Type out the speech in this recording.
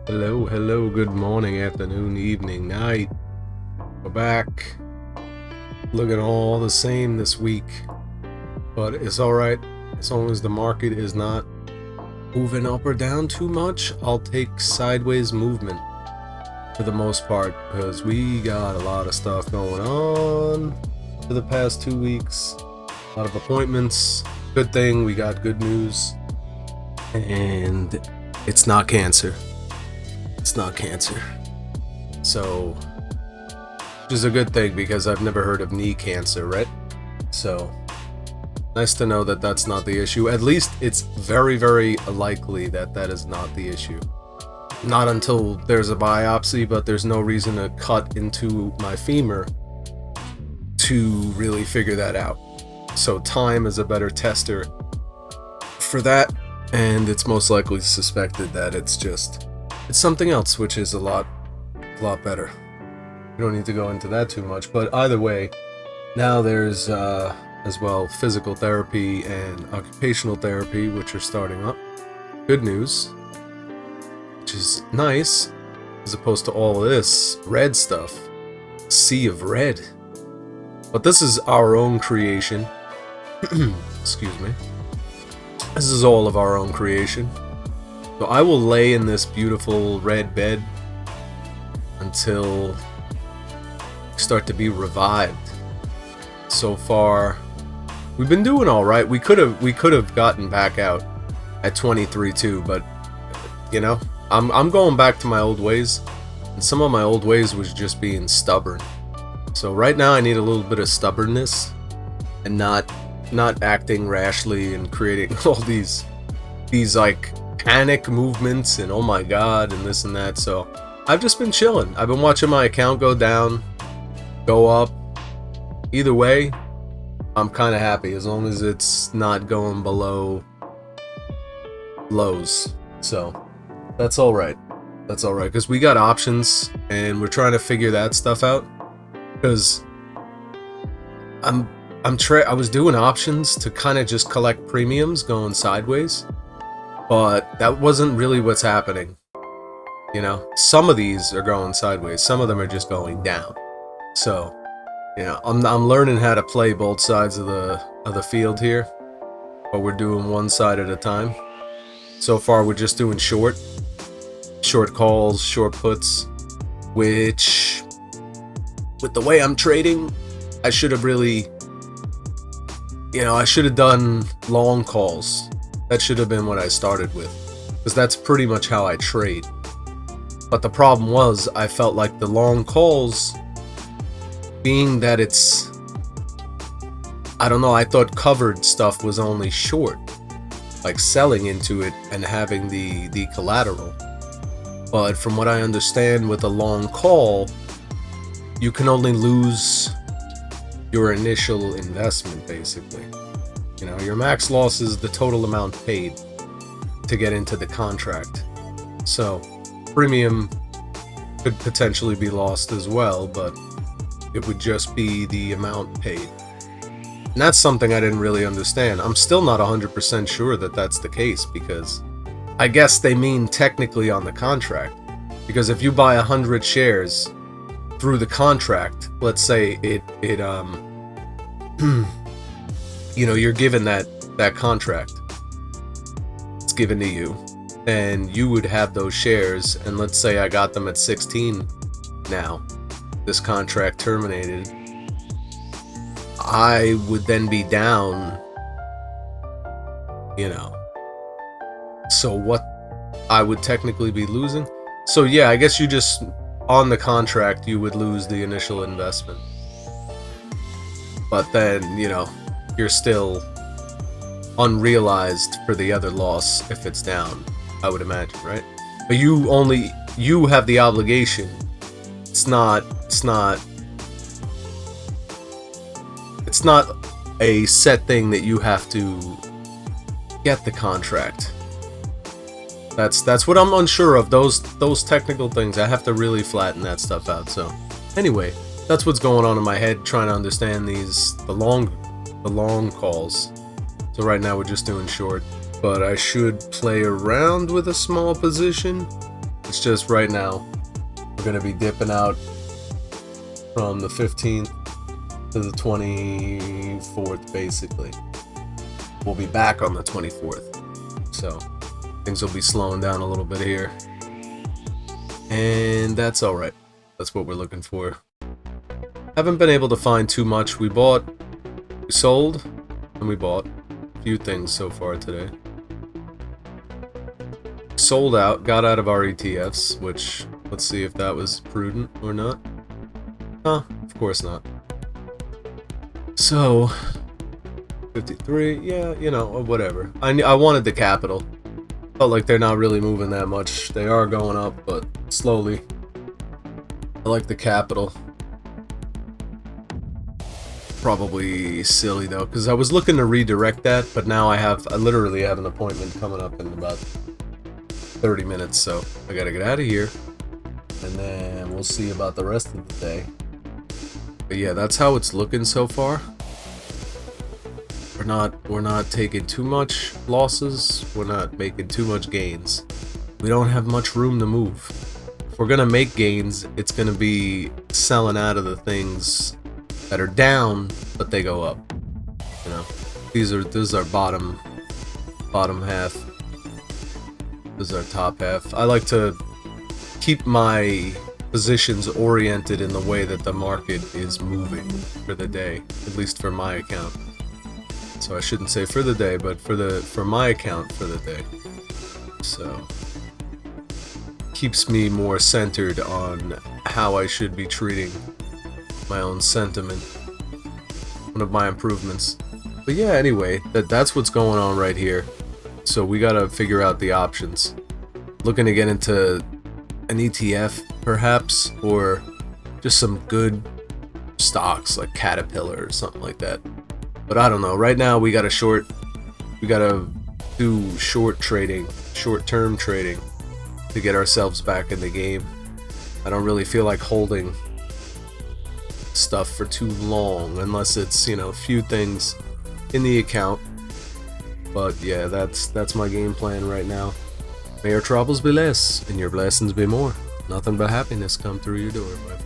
Hello, hello, good morning, afternoon, evening, night. We're back. Looking all the same this week. But it's alright. As long as the market is not moving up or down too much, I'll take sideways movement for the most part. Because we got a lot of stuff going on for the past 2 weeks. A lot of appointments. Good thing we got good news. And it's not cancer. It's not cancer. So, which is a good thing because I've never heard of knee cancer, right? So, nice to know that that's not the issue. At least it's very, very likely that that is not the issue. Not until there's a biopsy, but there's no reason to cut into my femur to really figure that out. So time is a better tester for that, and it's most likely suspected that it's something else, which is a lot better. We don't need to go into that too much, but either way, now there's as well physical therapy and occupational therapy, which are starting up. Good news, which is nice, as opposed to all of this red stuff. Sea of red. But this is our own creation. Excuse me. This is all of our own creation. So I will lay in this beautiful red bed until we start to be revived. So far, we've been doing all right. We could have gotten back out at 23-2, but you know, I'm going back to my old ways, and some of my old ways was just being stubborn. So right now I need a little bit of stubbornness and not acting rashly and creating all these like panic movements and oh my god and this and that. So I've just been chilling. I've been watching my account go down, go up. Either way, I'm kind of happy as long as it's not going below lows. So that's all right. That's all right, because we got options and we're trying to figure that stuff out. Because I was doing options to kind of just collect premiums going sideways, but that wasn't really what's happening. You know, some of these are going sideways, some of them are just going down. So, you know, I'm learning how to play both sides of the field here, but we're doing one side at a time. So far, we're just doing short calls, short puts, which, with the way I'm trading, I should have really, I should have done long calls. That should have been what I started with, because that's pretty much how I trade. But the problem was, I felt like the long calls, being that it's, I don't know, I thought covered stuff was only short, like selling into it and having the collateral. But from what I understand with a long call, you can only lose your initial investment, basically. You know, your max loss is the total amount paid to get into the contract. So, premium could potentially be lost as well, but it would just be the amount paid. And that's something I didn't really understand. I'm still not 100% sure that that's the case, because I guess they mean technically on the contract. Because if you buy 100 shares through the contract, let's say you're given that contract, it's given to you, and you would have those shares, and let's say I got them at 16 now, this contract terminated, I would then be down, so what I would technically be losing. So yeah, I guess you just, on the contract, you would lose the initial investment. But then, you're still unrealized for the other loss if it's down, I would imagine, right? But you have the obligation. It's not a set thing that you have to get the contract. That's what I'm unsure of, those technical things. I have to really flatten that stuff out. So anyway, that's what's going on in my head, trying to understand the long calls. So right now we're just doing short, but I should play around with a small position It's just right now we're going to be dipping out from the 15th to the 24th, basically. We'll be back on the 24th, so things will be slowing down a little bit here, and that's all right. That's what we're looking for. Haven't been able to find too much. We sold, and we bought a few things so far today. Sold out, got out of our ETFs, which, let's see if that was prudent or not. Huh, of course not. So, 53, yeah, you know, whatever. I wanted the capital. Felt like they're not really moving that much. They are going up, but slowly. I like the capital. Probably silly though, because I was looking to redirect that, but now I literally have an appointment coming up in about 30 minutes, so I gotta get out of here, and then we'll see about the rest of the day. But yeah, that's how it's looking so far. We're not taking too much losses. We're not making too much gains. We don't have much room to move. If we're gonna make gains, it's gonna be selling out of the things that are down, but they go up. You know, this is our bottom half. This is our top half. I like to keep my positions oriented in the way that the market is moving for the day, at least for my account. So I shouldn't say for the day, but for my account for the day. So keeps me more centered on how I should be treating my own sentiment. One of my improvements. But yeah, anyway, that's what's going on right here. So we gotta figure out the options. Looking to get into an ETF, perhaps, or just some good stocks like Caterpillar or something like that. But I don't know. Right now we gotta do short trading, short-term trading to get ourselves back in the game. I don't really feel like holding stuff for too long unless it's, you know, a few things in the account. But yeah, that's my game plan right now. May your troubles be less and your blessings be more. Nothing but happiness come through your door, my friend.